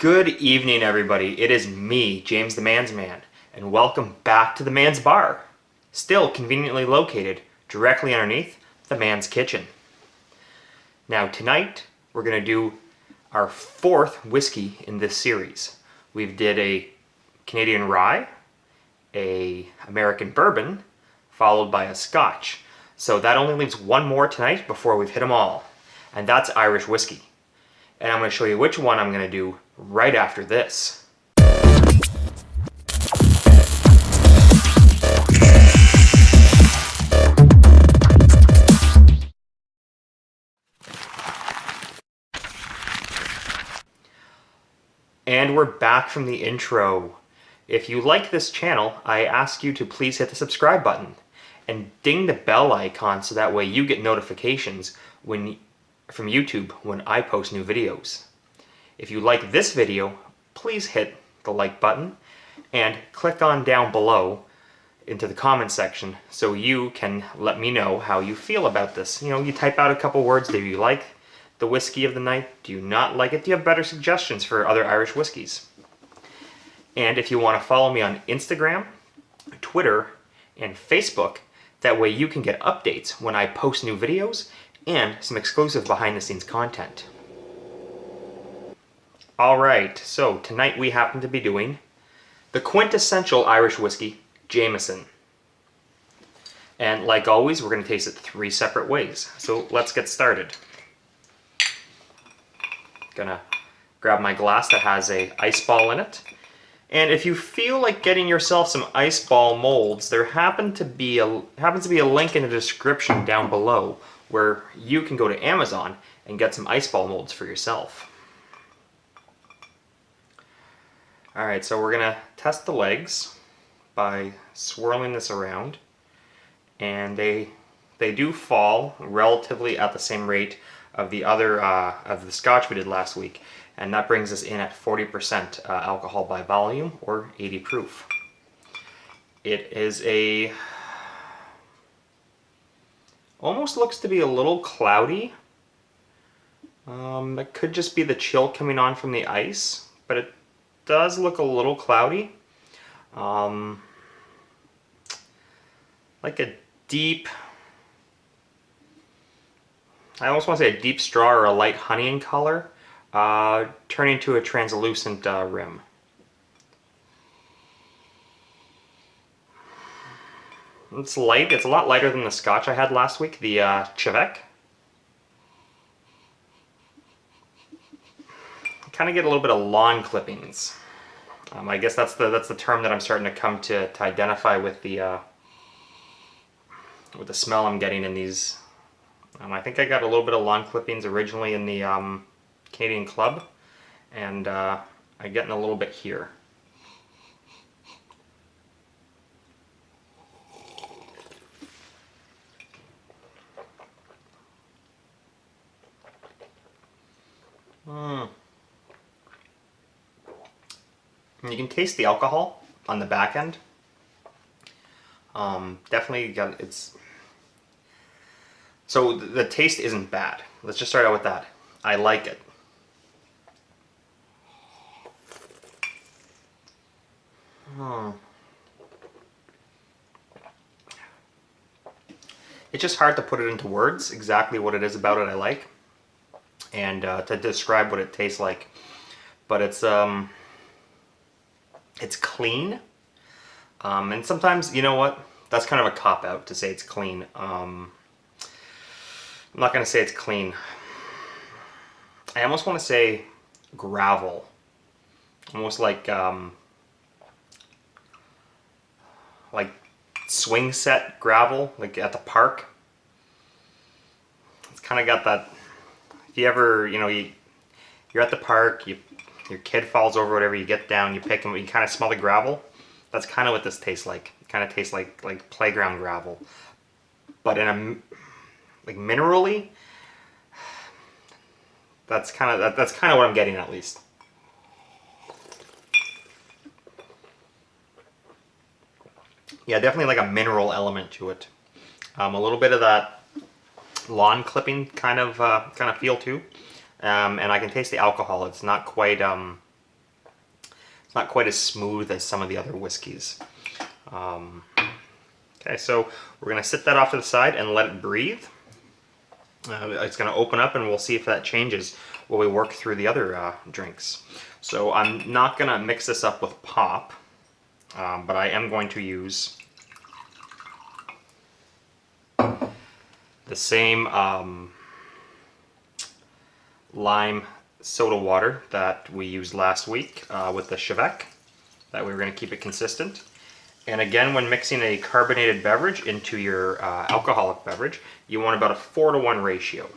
Good evening, everybody. It is me, James the Man's Man, and welcome back to the Man's Bar, still conveniently located directly underneath the Man's Kitchen. Now tonight, we're going to do our fourth whiskey in this series. We've did a Canadian rye, a American bourbon, followed by a Scotch. So that only leaves one more tonight before we've hit them all, and that's Irish whiskey. And I'm going to show you which one I'm going to do right after this. And we're back from the intro. If you like this channel, I ask you to please hit the subscribe button and ding the bell icon so that way you get notifications from YouTube when I post new videos. If you like this video, please hit the like button and click on down below into the comment section so you can let me know how you feel about this. You type out a couple words. Do you like the whiskey of the night? Do you not like it? Do you have better suggestions for other Irish whiskeys? And if you want to follow me on Instagram, Twitter, and Facebook, that way you can get updates when I post new videos and some exclusive behind-the-scenes content. Alright, so tonight we happen to be doing the quintessential Irish whiskey, Jameson. And like always, we're going to taste it three separate ways. So let's get started. Gonna grab my glass that has a ice ball in it. And if you feel like getting yourself some ice ball molds, there happens to be a link in the description down below where you can go to Amazon and get some ice ball molds for yourself. Alright, so we're going to test the legs by swirling this around. And they do fall relatively at the same rate of the other of the Scotch we did last week. And that brings us in at 40% alcohol by volume, or 80 proof. It is almost looks to be a little cloudy. That could just be the chill coming on from the ice, but it does look a little cloudy. Like a deep, I almost want to say a deep straw or a light honey in color, turning to a translucent rim. It's light. It's a lot lighter than the Scotch I had last week, the Chivec. Kind of get a little bit of lawn clippings. I guess that's the term that I'm starting to come to identify with the smell I'm getting in these. I think I got a little bit of lawn clippings originally in the Canadian Club, and I'm getting a little bit here. You can taste the alcohol on the back end. Definitely got it's. So the taste isn't bad. Let's just start out with that. I like it. It's just hard to put it into words exactly what it is about it I like, and to describe what it tastes like. But it's clean, and sometimes, you know what? That's kind of a cop-out to say it's clean. I'm not going to say it's clean. I almost want to say gravel. Almost like swing set gravel, like at the park. It's kind of got that, if you ever, you're at the park, your kid falls over, whatever, you get down, you pick him, you kind of smell the gravel. That's kind of what this tastes like. It kind of tastes like playground gravel. But in a, like, minerally, that's kind of what I'm getting, at least. Yeah, definitely like a mineral element to it. A little bit of that lawn clipping kind of feel too. And I can taste the alcohol. It's not quite not quite as smooth as some of the other whiskeys. Okay, so we're going to sit that off to the side and let it breathe. It's going to open up and we'll see if that changes while we work through the other drinks. So I'm not going to mix this up with pop, but I am going to use the same lime soda water that we used last week with the Chivec. That we were going to keep it consistent. And again, when mixing a carbonated beverage into your alcoholic beverage, you want about a 4-to-1 ratio.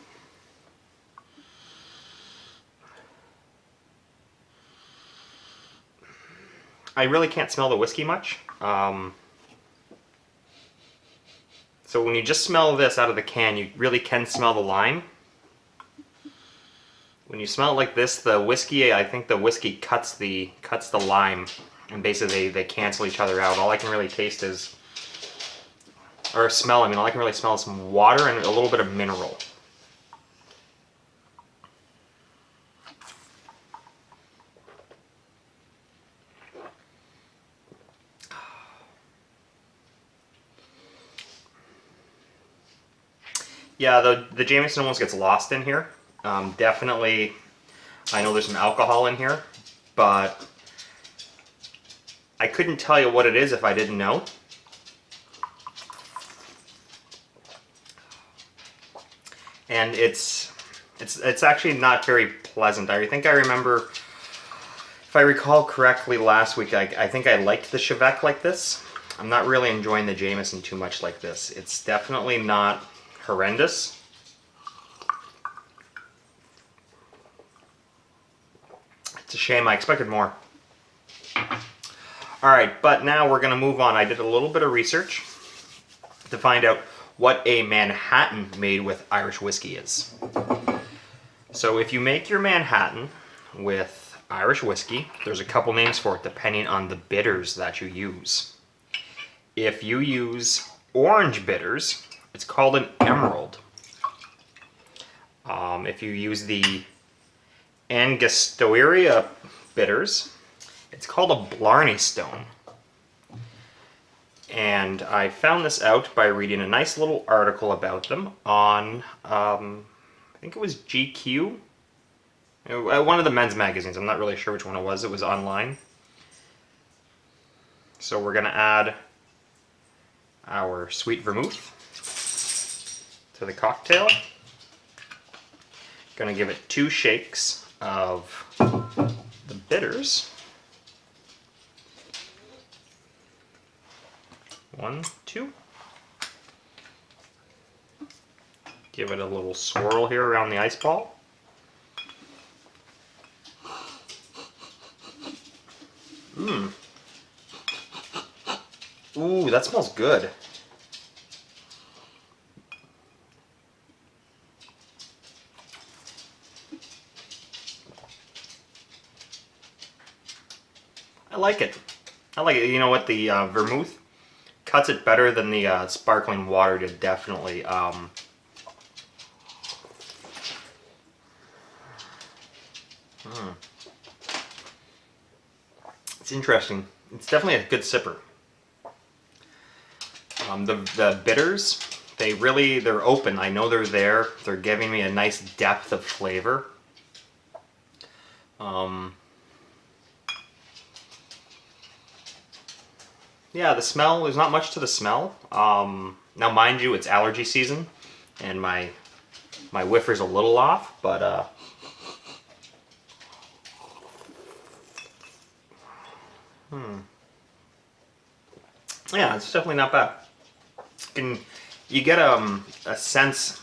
I really can't smell the whiskey much. So when you just smell this out of the can, you really can smell the lime. When you smell it like this, the whiskey, I think the whiskey cuts the lime, and basically they cancel each other out. All I can really taste is, or smell, I mean, all I can really smell is some water and a little bit of mineral. Yeah, the Jameson almost gets lost in here. Definitely, I know there's some alcohol in here, but I couldn't tell you what it is if I didn't know. And it's actually not very pleasant. I think I remember, if I recall correctly, last week I think I liked the Chivec like this. I'm not really enjoying the Jameson too much like this. It's definitely not horrendous. It's a shame, I expected more. Alright, but now we're going to move on. I did a little bit of research to find out what a Manhattan made with Irish whiskey is. So if you make your Manhattan with Irish whiskey, there's a couple names for it depending on the bitters that you use. If you use orange bitters, it's called an emerald. If you use the Angostura bitters, it's called a Blarney Stone. And I found this out by reading a nice little article about them on, I think it was GQ, one of the men's magazines. I'm not really sure which one it was. It was online. So we're going to add our sweet vermouth to the cocktail. Going to give it 2 shakes of the bitters. 1, 2. Give it a little swirl here around the ice ball. Ooh, that smells good. I like it. I like it. You know what? The vermouth cuts it better than the sparkling water did, definitely. It's interesting. It's definitely a good sipper. The bitters, they're open. I know they're there. They're giving me a nice depth of flavor. Yeah, the smell, there's not much to the smell. Now mind you, it's allergy season, and my whiffer's a little off, but yeah, it's definitely not bad. You get a sense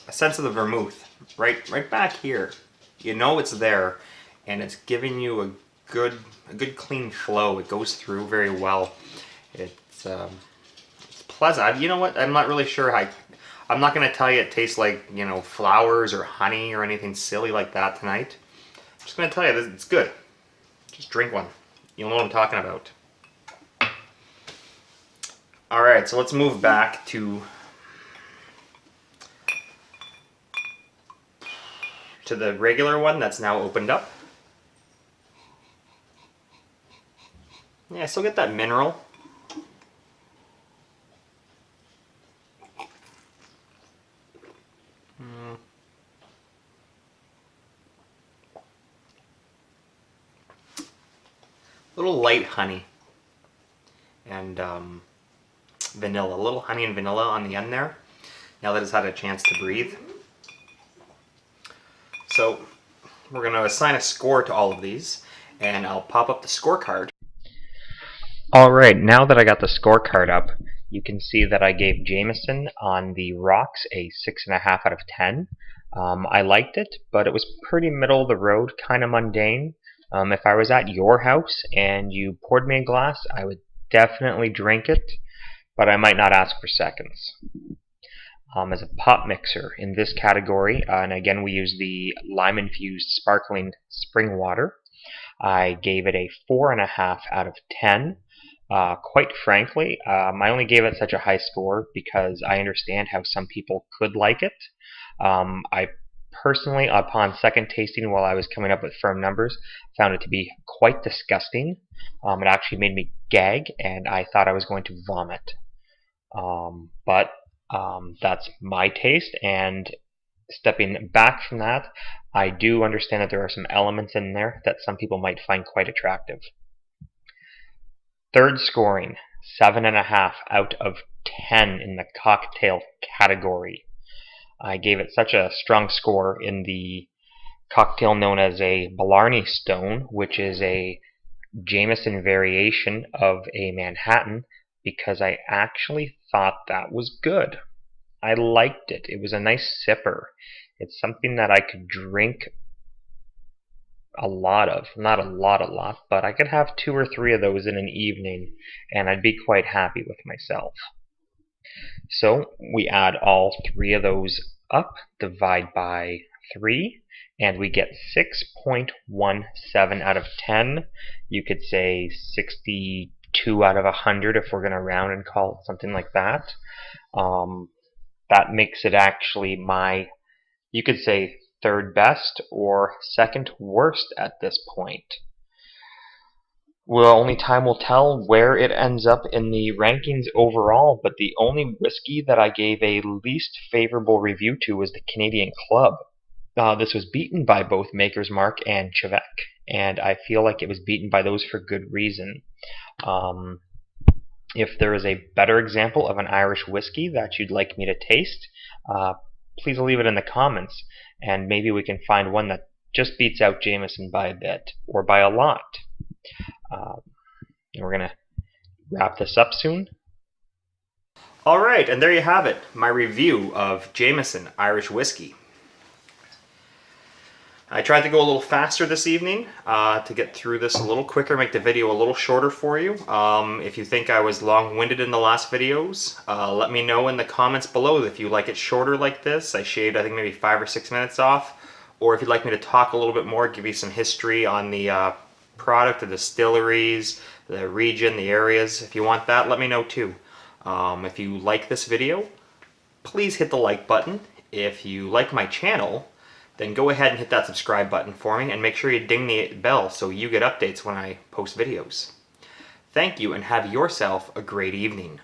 of the vermouth right back here. You know it's there, and it's giving you a good clean flow. It goes through very well. It's pleasant. You know what? I'm not really sure. I'm not going to tell you it tastes like, you know, flowers or honey or anything silly like that tonight. I'm just going to tell you it's good. Just drink one. You'll know what I'm talking about. All right, so let's move back to the regular one that's now opened up. Yeah, I still get that mineral. Little light honey and vanilla. A little honey and vanilla on the end there. Now that it's had a chance to breathe. So we're going to assign a score to all of these, and I'll pop up the scorecard. Alright, now that I got the scorecard up, you can see that I gave Jameson on the rocks a 6.5 out of 10. I liked it, but it was pretty middle of the road, kind of mundane. If I was at your house and you poured me a glass, I would definitely drink it, but I might not ask for seconds. As a pop mixer in this category, and again we use the lime-infused sparkling spring water, I gave it a 4.5 out of 10. Quite frankly, I only gave it such a high score because I understand how some people could like it. I personally, upon second tasting while I was coming up with firm numbers, found it to be quite disgusting. It actually made me gag, and I thought I was going to vomit. But that's my taste, and stepping back from that, I do understand that there are some elements in there that some people might find quite attractive. Third scoring, 7.5 out of 10 in the cocktail category. I gave it such a strong score in the cocktail known as a Blarney Stone, which is a Jameson variation of a Manhattan, because I actually thought that was good. I liked it. It was a nice sipper. It's something that I could drink a lot of. Not a lot, but I could have 2 or 3 of those in an evening, and I'd be quite happy with myself. So we add all 3 of those up, divide by 3, and we get 6.17 out of 10. You could say 62 out of 100 if we're going to round and call it something like that. That makes it actually my, you could say, third best or second worst at this point. Well, only time will tell where it ends up in the rankings overall, but the only whiskey that I gave a least favorable review to was the Canadian Club. This was beaten by both Maker's Mark and Chivec, and I feel like it was beaten by those for good reason. If there is a better example of an Irish whiskey that you'd like me to taste, please leave it in the comments, and maybe we can find one that just beats out Jameson by a bit, or by a lot. And we're going to wrap this up soon. Alright, and there you have it, my review of Jameson Irish Whiskey. I tried to go a little faster this evening to get through this a little quicker, make the video a little shorter for you. If you think I was long-winded in the last videos, let me know in the comments below if you like it shorter like this. I shaved, I think, maybe 5 or 6 minutes off. Or if you'd like me to talk a little bit more, give you some history on the product, the distilleries, the region, the areas. If you want that, let me know too. If you like this video, please hit the like button. If you like my channel, then go ahead and hit that subscribe button for me, and make sure you ding the bell so you get updates when I post videos. Thank you, and have yourself a great evening.